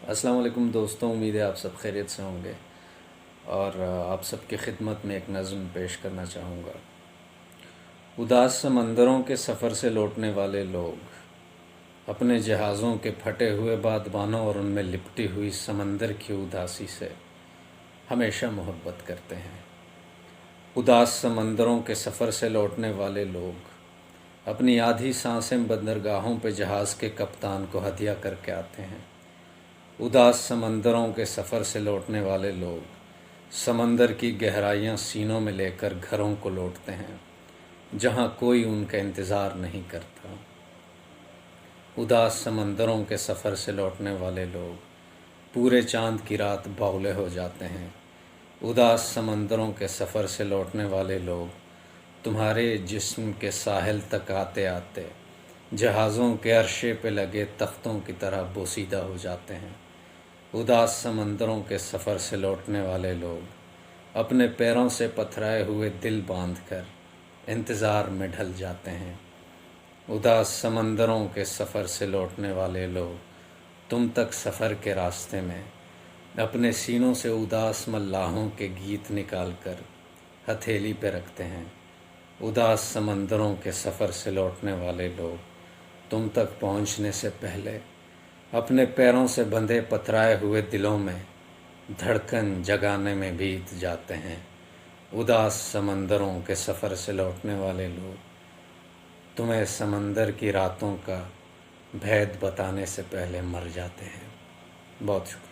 السلام علیکم دوستوں، امید ہے آپ سب خیریت سے ہوں گے اور آپ سب کی خدمت میں ایک نظم پیش کرنا چاہوں گا۔ اداس سمندروں کے سفر سے لوٹنے والے لوگ اپنے جہازوں کے پھٹے ہوئے بادبانوں اور ان میں لپٹی ہوئی سمندر کی اداسی سے ہمیشہ محبت کرتے ہیں۔ اداس سمندروں کے سفر سے لوٹنے والے لوگ اپنی آدھی سانسیں بندرگاہوں پہ جہاز کے کپتان کو ہدیہ کر کے آتے ہیں۔ اداس سمندروں کے سفر سے لوٹنے والے لوگ سمندر کی گہرائیاں سینوں میں لے کر گھروں کو لوٹتے ہیں جہاں کوئی ان کا انتظار نہیں کرتا۔ اداس سمندروں کے سفر سے لوٹنے والے لوگ پورے چاند کی رات بولے ہو جاتے ہیں۔ اداس سمندروں کے سفر سے لوٹنے والے لوگ تمہارے جسم کے ساحل تک آتے آتے جہازوں کے عرشے پہ لگے تختوں کی طرح بوسیدہ ہو جاتے ہیں۔ اداس سمندروں کے سفر سے لوٹنے والے لوگ اپنے پیروں سے پتھرائے ہوئے دل باندھ کر انتظار میں ڈھل جاتے ہیں۔ اداس سمندروں کے سفر سے لوٹنے والے لوگ تم تک سفر کے راستے میں اپنے سینوں سے اداس ملاحوں کے گیت نکال کر ہتھیلی پہ رکھتے ہیں۔ اداس سمندروں کے سفر سے لوٹنے والے لوگ تم تک پہنچنے سے پہلے اپنے پیروں سے بندھے پتھرائے ہوئے دلوں میں دھڑکن جگانے میں بیت جاتے ہیں۔ اداس سمندروں کے سفر سے لوٹنے والے لوگ تمہیں سمندر کی راتوں کا بھید بتانے سے پہلے مر جاتے ہیں۔ بہت شکریہ۔